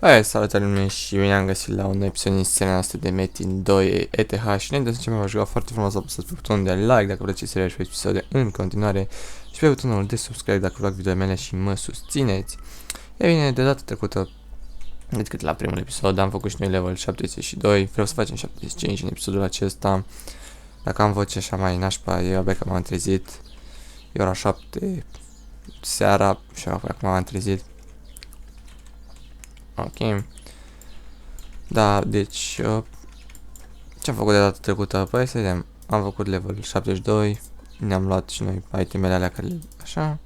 Salutare lume și bine am găsit la un nou episod din seria noastră de Metin 2 ETH și înainte să începem v-aș ruga foarte frumos să apăsați pe butonul de like dacă vreți seria și episoade în continuare și pe butonul de subscribe dacă vă plac videoile mele și mă susțineți. E bine, de data trecută, decât la primul episod, am făcut și noi level 72, vreau să facem 75 în episodul acesta. Dacă am voce așa mai nașpa, eu abia că m-am trezit, e ora 7 seara și acum m-am trezit. Ok. Da, deci ce am făcut de data trecută? Păi să vedem. Am făcut level 72. Ne-am luat și noi itemele alea care le... Așa.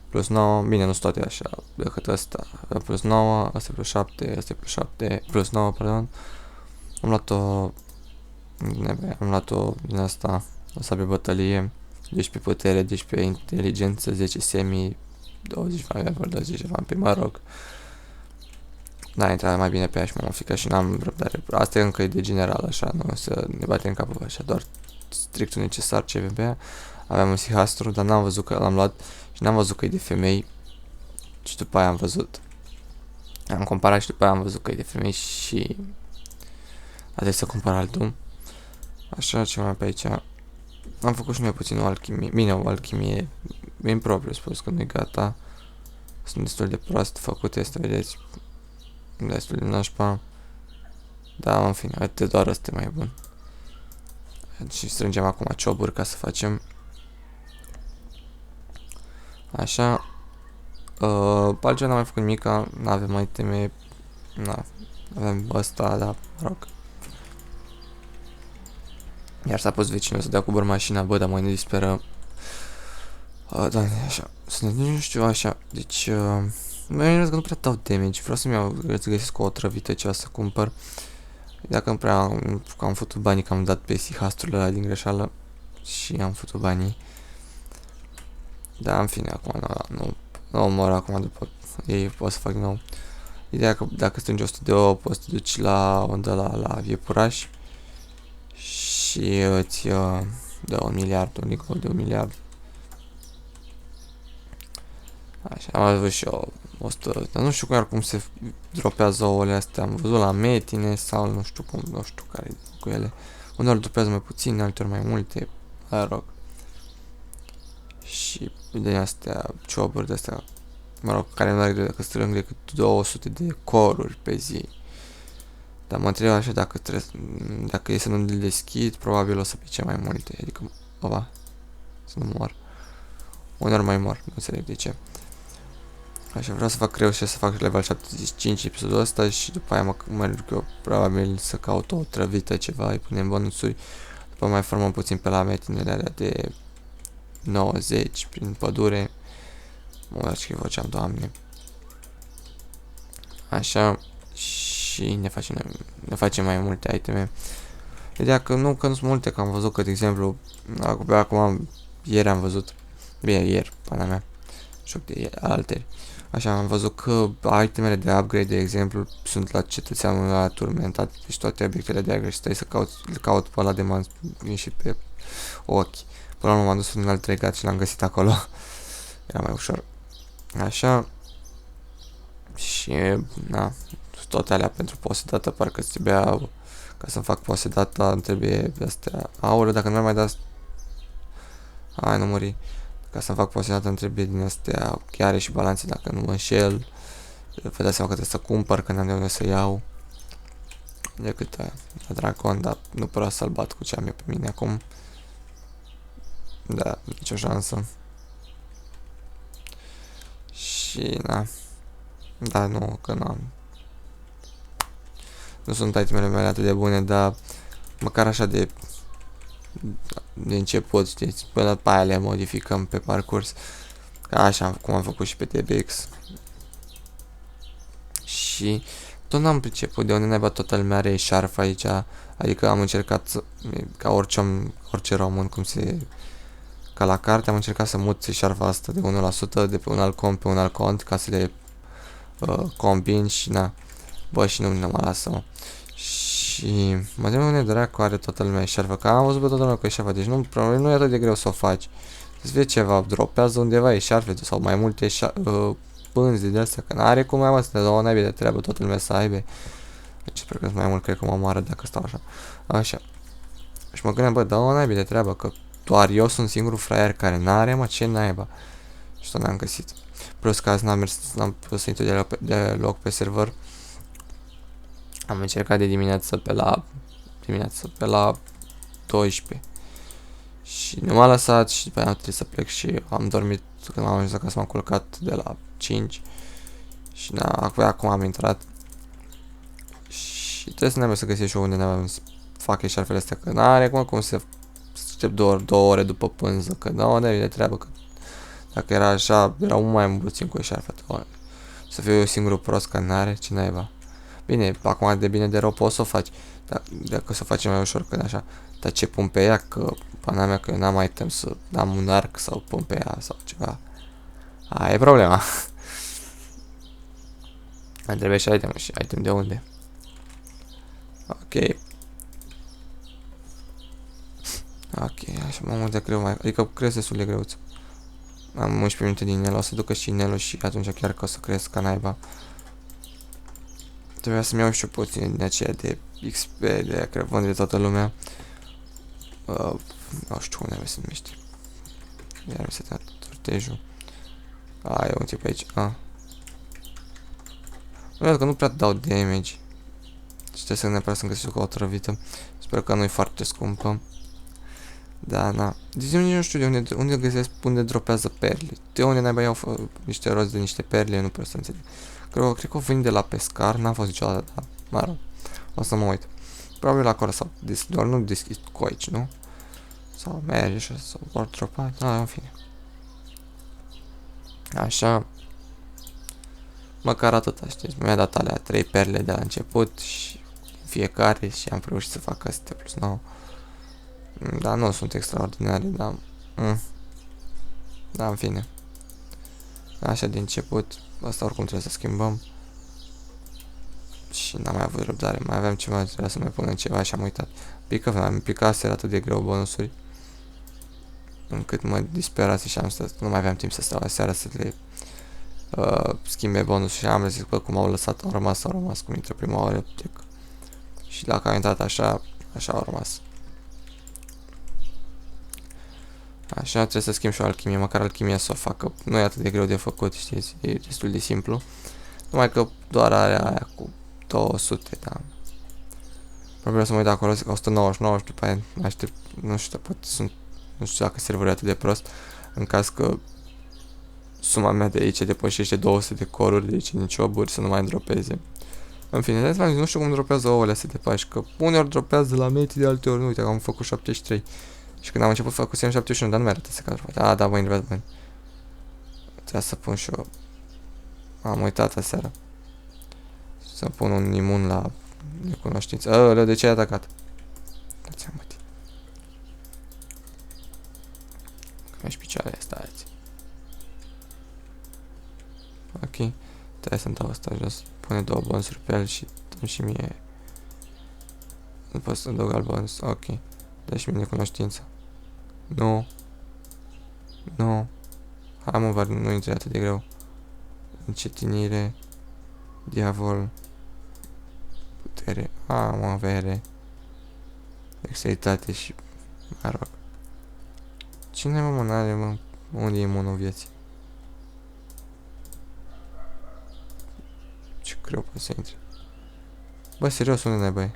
Plus 9. Bine, nu sunt toate așa. Decât ăsta. Plus 9. Asta plus 7. Asta plus 7. Plus 9, pardon. Am luat-o... Am luat-o din asta. O sabie bătălie. 12 putere, 12 inteligență, 10 semi, 20 level, 20 vampi, mă rog. Da, intra mai bine pe ea și m-am fricat și n-am răbdare. Asta e încă e de general, așa, nu o să ne batem în capul așa, doar strictul necesar CVP. Aveam un Sihastru, dar n-am văzut că l-am luat și n-am văzut că e de femei. Și după aia am văzut. Am comparat și după aia am văzut că e de femei și... a trebuit să compar altul. Așa, ce mai pe aici. Am făcut și noi puțin o alchimie. Bine, o alchimie în propriu spus că nu-i gata. Sunt destul de prost făcute, să vedeți. Destul de nașpa. Da, în fine, uite, doar ăsta e mai bun. Și strângem acum cioburi ca să facem. Așa. Altceva n-am mai făcut nimica. N-avem mai teme. Na, avem ăsta, da, mă rog. Iar s-a pus vecinul să dea cu mașina, bă, dar mă ne disperă. Da, așa. Să ne nu știu, așa. Deci, că nu prea dau damage. Vreau să-mi iau, să găsesc o otrăvită ceva să cumpăr. Dacă nu prea am făcut banii, că am dat pe Sihastrurile ăla din greșeală și am făcut banii. Da, în fine, acum nu mor acum după ei, pot să fac din nou. Ideea că dacă strângi 100 de ouă, poți să te duci la undă la iepuraș și îți dă 1 miliard, un nicol de 1 miliard. Așa, am văzut și eu 100, dar nu știu chiar cum se dropează ouăle astea, am văzut la metine sau nu știu cum, nu știu care cu ele. Uneori dropează mai puțin, alteori mai multe, mă rog. Și de astea, cioburi de astea, mă rog, care nu are decât strâng decât 200 de coruri pe zi. Dar mă întreb așa dacă e să nu le deschid, probabil o să pice mai multe, adică, ova, să nu mor. Uneori mai mor, nu înțeleg de ce. Așa, vreau să fac greu și să fac level 75 episodul ăsta și după aia mă duc eu probabil să caut o trăvită ceva, îi punem bonusuri. După mai formăm puțin pe la metinele alea de 90 prin pădure. Mă uitați ce făceam, doamne. Așa, și ne facem mai multe iteme. Ideea că nu sunt multe, că am văzut că, de exemplu, acum, ieri am văzut, bine, ieri, pana mea, șoc de alteri. Așa, am văzut că itemele de upgrade, de exemplu, sunt la cetățeanul ăla turmentat, deci toate obiectele de upgrade, stai să caut pe ăla de m-am și pe ochi. Până la urmă m-am dus în alt regat și l-am găsit acolo. Era mai ușor. Așa. Și, na, toate alea pentru posedată, parcă îți trebuia, ca să-mi fac posedata, îmi trebuie astea. Aoleu, dacă nu mai dați... Hai, nu muri. Ca să-mi fac posedată îmi trebuie din astea chiare și balanțe, dacă nu mă înșel. Vă dați seama că trebuie să cumpăr, că n-am de unde să iau. Decât aia, la dracon, dar nu prea să-l bat cu ce am eu pe mine acum. Da, nicio șansă. Și, na. Da, nu, că n-am. Nu sunt itemele mele atât de bune, dar măcar așa de început, știți, până pe aia le modificăm pe parcurs. Ca așa, cum am făcut și pe TBX. Și tot n-am priceput de unde naiba toată lumea are șarf aici. Adică am încercat să, ca orice român, cum se... Ca la carte am încercat să mut șarfa asta de 1% de pe un alt cont pe un alt cont ca să le combin și na. Bă, și nu mă lasă, mă. Și mă întreb unde dracu are toată lumea șarfă, că am văzut pe toată lumea cu șarfă, deci nu e atât de greu să o faci. Să vezi ceva, dropează undeva e șarfe sau mai multe pânze de astea, că n-are cum mai mă să te dau o naibii de treabă, toată lumea să aibă. Deci sper că mai mult, cred că mă omoară dacă stau așa. Așa. Și mă gândeam, bă, dau o naibii de treabă, că doar eu sunt singurul fraier care n-are, mă, ce naiba. Și tot n-am găsit. Plus că azi n-am pus să intru deloc pe server. Am încercat de dimineață pe la 12. Și nu m-a lăsat și după aia am trebuit să plec și am dormit când m-am ajuns acasă, m-am culcat de la 5. Și da, acum am intrat. Și trebuie să găsesc și eu unde ne-am să fac eșarfele astea, că n-are cum să aștept 2 ore după pânză, că nu ne de treabă, că dacă era așa, era mult mai puțin cu eșarfa. Să fiu eu singurul prost că n-are, ce naiba. Bine, acum de bine de rău poți să o faci, dacă să o facem mai ușor, că așa. Dar ce pun pe ea, că pana mea că eu n-am item să am un arc sau pun pe ea sau ceva. Aia e problema. Îmi trebuie și item de unde? Ok. Ok, așa mă mult de greu mai, adică crezi destul de greuț. Am 11 minute din el, o să ducă și Nelo și atunci chiar că o să cresc ca naiba. Trebuia să-mi iau și eu puțin din aceea de XP, de aia care vând de toată lumea. Nu știu unde se numește. Iar mi se dă tortejul. E un tip aici. Vreau că nu prea dau damage. Și trebuie să neapărat să-mi găsesc o otrăvită. Sper că nu e foarte scumpă. Da, na. Deci nici nu știu de unde găsesc, unde dropează perle. De unde naiba iau niște roți de niște perle, nu pot să înțeleg. Cred că o vin de la pescar, n-am fost niciodată, dar mă rog. O să mă uit. Probabil acolo sau doar nu deschis cu aici, nu? Sau merge și sau vor dropa, în fine. Așa. Măcar atâta, știți, mi-a dat alea 3 perle de la început și fiecare și am reușit să fac astea plus 9. Dar nu sunt extraordinare, dar... Da, în fine. Așa de început, asta oricum trebuie să schimbăm. Și n-am mai avut răbdare, mai aveam ceva, trebuia să mai punem ceva și am uitat. Am picat, era atât de greu bonusuri. Încât mă disperase și nu mai aveam timp să stau aseară să le schimbe bonusul și am zis că cum au rămas, cum intră prima oară. Și dacă am intrat așa au rămas. Așa, trebuie să schimb și o alchimie, măcar alchimia să o facă. Nu e atât de greu de făcut, știți, e destul de simplu. Numai că doar are aia cu 200, da. Probabil să mă uit acolo, 199 și după aia aștept, nu știu, nu știu dacă serverul e atât de prost, în caz că suma mea de aici depășește 200 de coruri, deci nici oburi să nu mai dropeze. În fine, nu știu cum dropează ouăle astea de pași, că uneori dropează la meti, de alte ori nu, uite că am făcut 73. Și când am început făcusem 71, dar nu mi-arată să cadru. Da, mă invers bani. Trebuia să pun și eu. Am uitat aseară. Să pun un imun la necunoștință. De ce ai atacat? Da-ți-am bătit. Că mi-aș picioarele, stați. Ok. Trebuie să-mi dau asta jos. Pune 2 bonusuri pe el și dăm și mie. Nu pot să adăug alt bonus. Ok. Dă și mie necunoștință. Nu. Hai mă, nu intre atât de greu. Încetinire. Diavol. Putere. Avere. Dexteritate și... Mă rog. Cine mă n-are, mă? Unde e imunul vieții? Ce greu poate să intri. Bă, serios, unde n-ai, băi?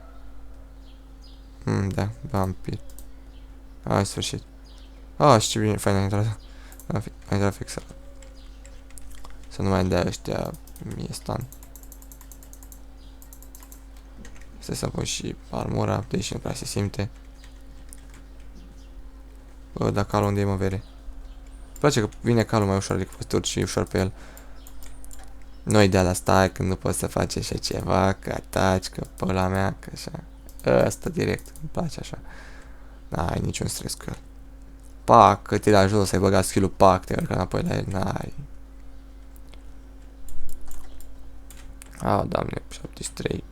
Da, vampir. În sfârșit. Și ce bine, fain, a intrat. A intrat fix ăla. Să nu mai dea ăștia mie stun. Stai să pun și armura, deși nu prea se simte. Bă, dar calul unde e, mă, vere? Îmi place că vine calul mai ușor, adică poți te urci și ușor pe el. Nu-i de la stai când nu poți să faci așa ceva, că ataci, că păla mea, că așa. Ăsta direct, îmi place așa. N-ai niciun stres cu el. Pac, că te da jos, ai băgat skill-ul, pac, te urcă înapoi la el, n-ai. Doamne, 73.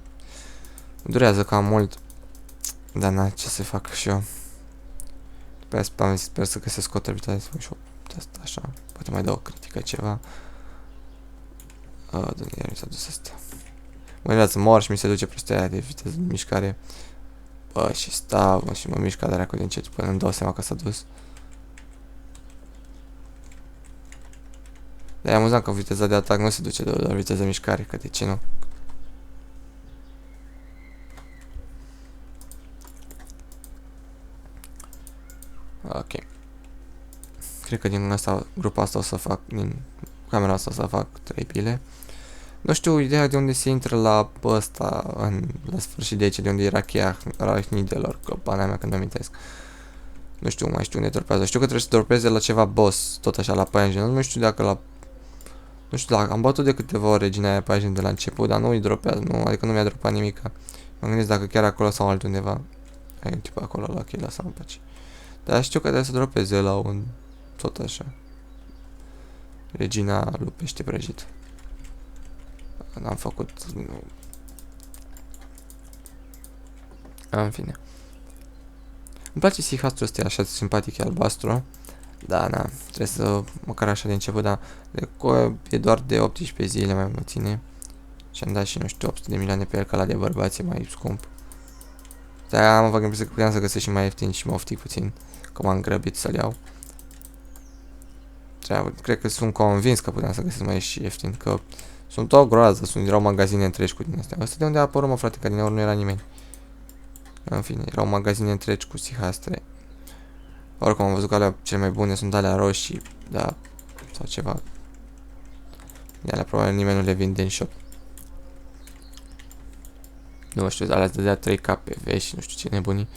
Durează cam mult. Dar n-ai ce să fac și eu. După aia sper să găsesc o trăvitate să fac și eu asta așa. Poate mai dau o critică ceva. Iar mi s-a dus asta. Mă gândeam să mor și mi se duce prostia aia de viteză de mișcare. Bă, și stau, mă, și mă mișca dracu din încet până îmi dau seama că s-a dus. Dar e amuzant că viteza de atac nu se duce de la viteza de mișcare, că de ce nu? Ok. Cred că din asta, grupa asta o să fac, din camera asta o să fac 3 pile. Nu știu ideea de unde se intră la ăsta, la sfârșit de aici, de unde era cheia arachnidelor, că pana mea când mă amintesc. Nu știu, mai știu unde dropează. Știu că trebuie să dropeze la ceva boss, tot așa, la păianjen. Nu știu dacă la... Nu știu dacă am bătut de câteva ori regina aia păianjen de la început, dar nu îi dropează, nu, adică nu mi-a dropat nimic. Mă gândesc dacă chiar acolo sau altundeva. Ai un tip acolo la cheia, lasă-mă pe aici. Dar știu că trebuie să dropeze la un... tot așa. Regina lui pește prăjit. N-am făcut... În fine. Îmi place sihastul ăsta așa simpatic, e albastru. Da, na, trebuie să măcar așa de început, dar e doar de 18 zile, mai mă ține. Și am dat și, nu știu, 800 de milioane pe el, ca la de bărbați e mai scump. Dar am impresia că puteam să găsesc și mai ieftin și mă oftic puțin, că m-am grăbit să-l iau. Cred că sunt convins că puteam să găsesc mai și ieftin, că sunt o groază, erau magazine întregi cu din astea. Asta de unde a apărut, mă, frate, că din ori nu era nimeni. În fine, erau magazine întregi cu sihastre. Oricum am văzut că alea cele mai bune sunt alea roșii, da, sau ceva. De alea probabil nimeni nu le vinde în shop. Nu știu, alea îți dădea 3K pe V și nu știu ce nebunii.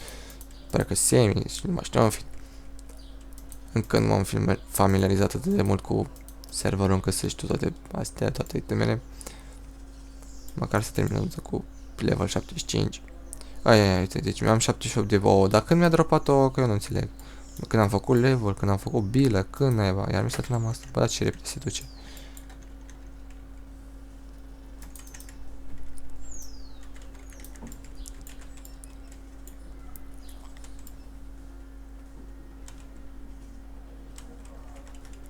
Pare că semi și nu mai știu, în fine. Încă nu m-am familiarizat atât de mult cu serverul încât să știu toate astea, toate itemele. Măcar să terminăm cu level 75. Ai, uite, deci mi-am 78 de ouă, dar când mi-a dropat ouă, că eu nu înțeleg. Când am făcut level, când am făcut bilă, când naiba, iar mi s-a terminat asta, bă, dar ce repede se duce.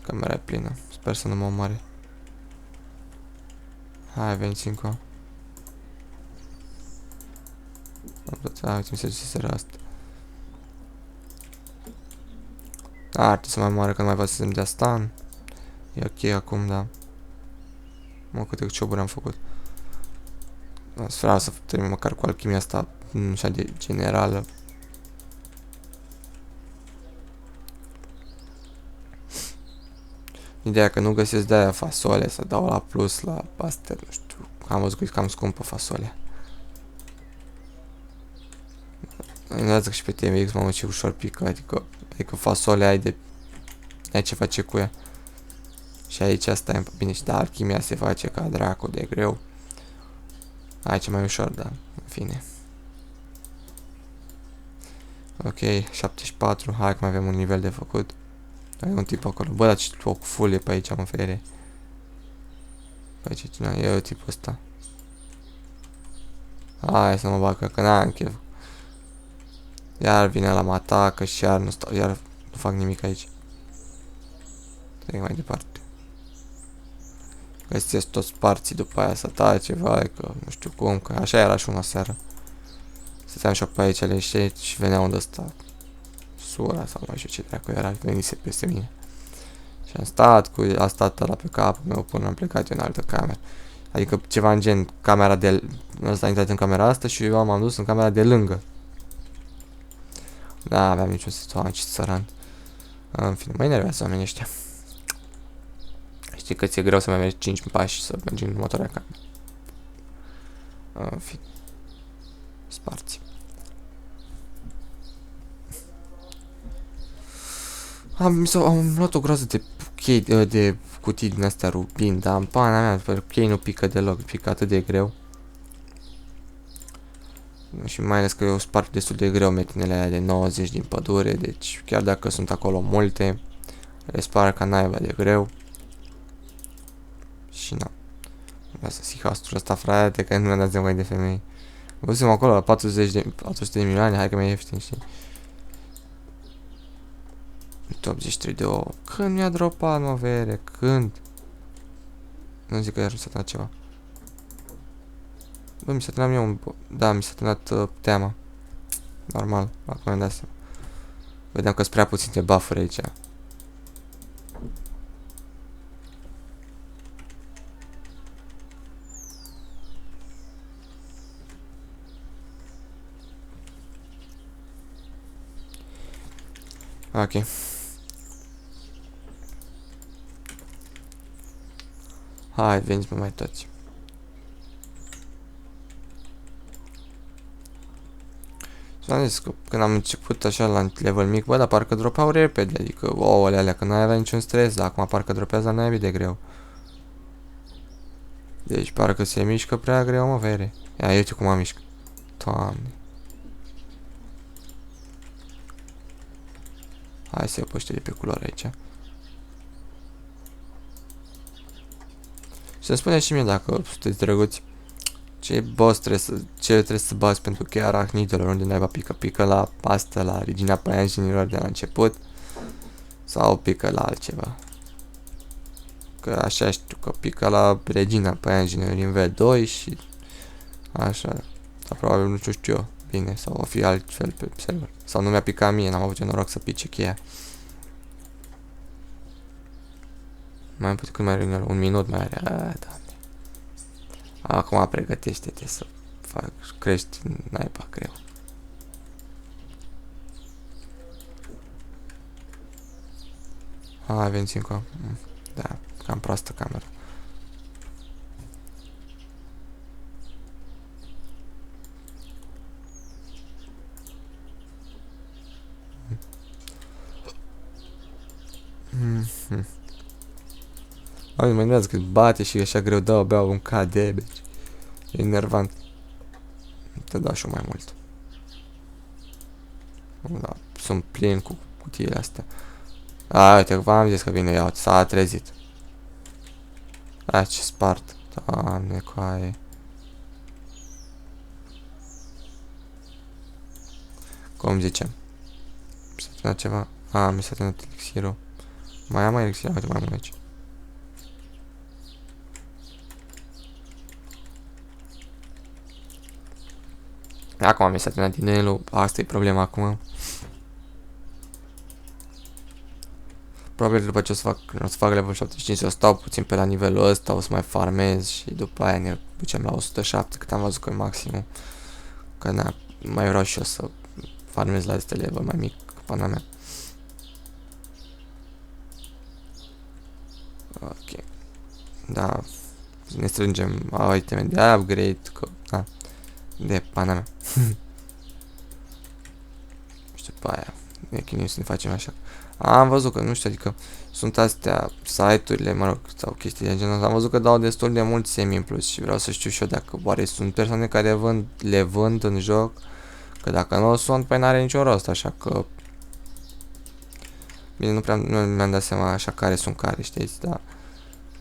Camera e plină, sper să nu mă omoare. Hai, veniți încă. Uite, mi se duce seara asta. Ar trebui să mai moare când mai văd să-mi dea stun. E ok acum, da. Mă, câte cioburi am făcut. Vreau să termin măcar cu alchimia asta așa de generală. Ideea că nu găsesc de-aia fasole, să dau la plus la astea, nu știu. Am văzut că e cam scumpă fasolea. Nu zic și pe TMX, mamă, ce ușor pică, adică fasolea ai ce face cu ea. Și aici asta e bine, și da, alchimia se face ca dracu de greu. Aici e mai ușor, da, în fine. Ok, 74, hai că mai avem un nivel de făcut. Ai un tip acolo, bă, dar ce foc full e pe aici, mă, fere. Pe aici, cine e tipul ăsta? Hai să mă bag, că n-am chef. Iar vine la mă atacă și iar nu fac nimic aici. Trec mai departe. Găsesc toți parții după aia să tace, vai, că nu știu cum, că așa era și una seară. Stăteam și pe aici leșet și venea unde ăsta. Sura sau mai știu ce dracu era, venise peste mine. Și a stat ăla pe capul meu până am plecat eu în altă cameră. Adică ceva în gen, camera de... Ăsta a intrat în camera asta și eu m-am dus în camera de lângă. Da, aveam niciun sens, ce țăran. În fine, mă enervează oamenii ăștia. Știi că ți-e greu să mai mergi 5 pași să mergi în următoarea cameră. În fine. Sparți. Am luat o groază de cutii din astea rubin, dar în pana mea, chei nu pică deloc, pică atât de greu. Și mai ales că eu sparg destul de greu metinele alea de 90 din pădure, deci chiar dacă sunt acolo multe, le sparg ca naiba de greu. Și na. Vreau să sihastul ăsta, frate, că nu mi-a dat mai de femei. Văzusem acolo la 400 de milioane, hai că mai ieftin, știi? 83 de ouă. Când mi-a dropat, mă, vere? Când? Nu zic că iar mi s-a terminat ceva. Bă, mi s-a terminat mie un... Da, mi s-a terminat teama. Normal, acum mi-am dat seama. Vedeam că sunt prea puține buff-uri aici. Ok. Hai, veniți mai toți. S-am zis că când am început așa la level mic, bă, dar parcă dropau repede, adică ouăle alea, că n-ai avea niciun stres, dar acum parcă dropează la naibii de greu. Deci parcă se mișcă prea greu, mă, vere. Ia, uite cum am mișcă. Doamne. Hai să iau pe ăștia de pe culoare aici. Și să-mi spuneți și mie dacă sunteți drăguți. Ce boss trebuie să bați pentru cheia arachnidelor, unde naiba pică la asta, la Regina Păianjenilor de la început. Sau pică la altceva. Că așa știu că pică la Regina Păianjenilor în V2 și așa. Sau probabil nu știu eu bine, sau o fi altfel pe server. Sau nu mi-a picat mie, n-am avut noroc să pice cheia. Mai puțin cât mai are, un minut mai are. Doamne. Acum pregătește-te să crești naiba greu. Hai, veniți încă. Da, cam proastă camera. Mă enervează că bate și așa greu dau, abia un KD, deci e enervant. Te dau și mai mult. Da, sunt plin cu cutiile astea. A, uite, v-am zis că vine, ia, s-a trezit. A, ce spart. Doamne, coaie. Cum zicem? Mi s-a terminat ceva? A, mi s-a terminat elixirul. Mai am elixir, uite, mai am aici. Acum mi s-a terminat dinelul, asta e problema acum. Probabil după ce o să fac level 75, o să stau puțin pe la nivelul ăsta, o să mai farmez și după aia ne ducem la 107, cât am văzut că e maximum. Că na, mai vreau și eu să farmez la este level mai mic, pana mea. Ok. Da, ne strângem iteme de upgrade, că, da, de pana mea. Și după aia ne chinuim să ne facem așa. Am văzut că, nu știu, adică sunt astea site-urile, mă rog, sau chestii de genul. Am văzut că dau destul de mult semi în plus și vreau să știu și eu dacă oare sunt persoane care le vând în joc. Că dacă nu sunt, păi n-are niciun rost, așa că... Bine, nu mi-am dat seama așa care sunt care, știți, dar...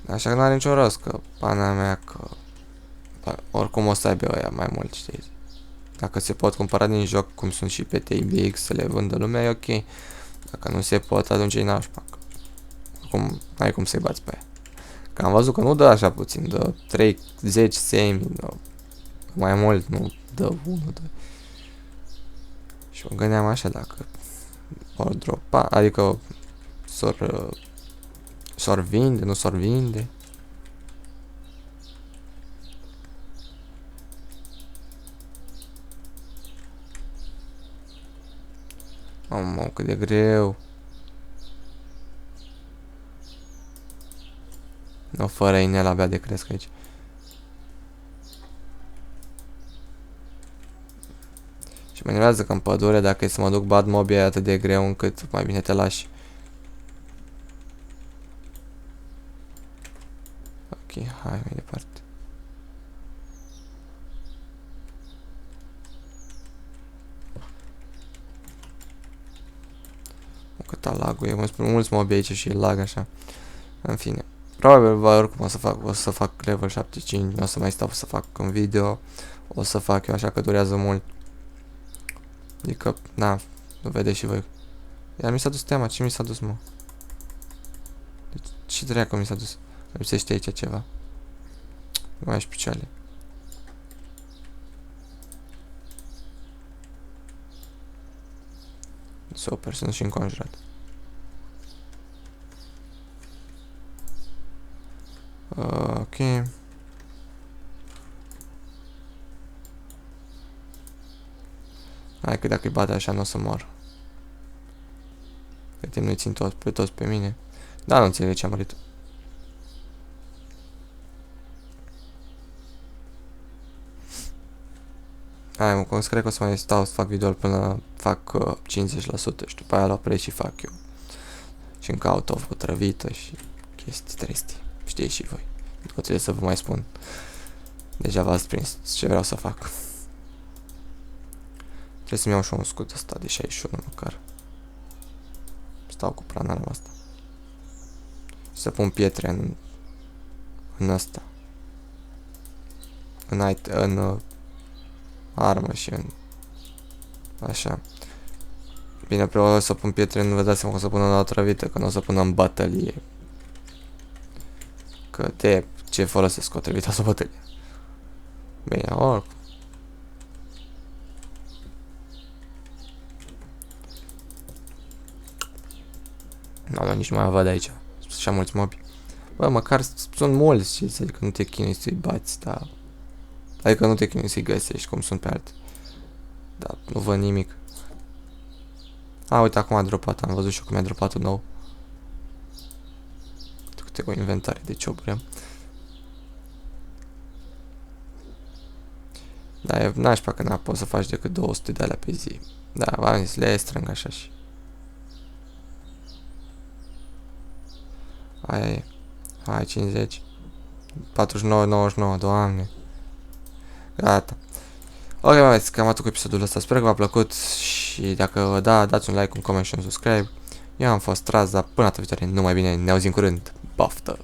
Așa că n-are niciun rost, că pana mea, că... Oricum o să aibă ăia mai mult, știți. Dacă se pot cumpăra din joc, cum sunt și pe TBX, să le vândă lumea, e ok. Dacă nu se pot, atunci e nașpa. Acum, n-ai cum să-i bați pe aia. Că am văzut că nu dă așa puțin, dă 30 semi, dă mai mult, nu dă 1, 2. Și mă gândeam așa dacă or dropa, adică s-or vinde, nu s-or vinde. Mamă, cât de greu. Nu, fără inel abia de cresc aici. Și mă enervează că în pădure, dacă e să mă duc bat mobii e atât de greu încât mai bine te lași. Ok, hai mai departe. Cât lag-ul e, mulți mobi aici și e lag așa. În fine. Probabil, oricum o să fac level 75, nu o să mai stau să fac un video. O să fac eu așa că durează mult. Adică, na, nu vedeți și voi. Iar mi s-a dus teama, ce mi s-a dus, mă? Deci, ce dracu mi s-a dus? Lipsește aici ceva. Mai ai și picioarele. Super, sunt și înconjurat. Ok. Hai că dacă îi bate așa nu o să mor. Pe timp nu-i țin pe toți pe mine. Da, nu înțeleg ce am murit. Hai mă, cum cred că o să mai stau să fac video până fac 50% și după aia la opresc și fac eu. Și încă caut o otrăvită și chestii triste. Știi și voi. Nu trebuie să vă mai spun. Deja v-ați prins ce vreau să fac. Trebuie să-mi iau și un scut ăsta de 61 măcar. Stau cu planarul asta. Și să pun pietre în ăsta. În armă și în... Așa. Bine, probabil să pun pietre, nu vă dați seama că o să pun în otrăvită, că nu o să pun în bătălie. Că ce folosesc otrăvita să bătălie. Bine, oricum. Nu, nici nu mai văd aici. Sunt așa mulți mobi. Bă, măcar sunt mulți și adică nu te chinui să-i bați, dar... Adică nu te chinui să-i găsești cum sunt pe alții. Dar nu văd nimic. A, uite, acum a dropat, am văzut și eu cum mi-a dropat un nou. Câte o inventare de cioburi am. Da, e nașpa că n-a poți să faci decât 200 de alea pe zi. Da, v-am zis, le strâng așa și... Aia e. Hai, 50. 49, 99, doamne. Gata. Ok, mă vedeți, cam atât cu episodul ăsta. Sper că v-a plăcut și dacă da, dați un like, un comment și un subscribe. Eu am fost Raza, până data viitoare, numai bine, ne auzim curând. Baftă!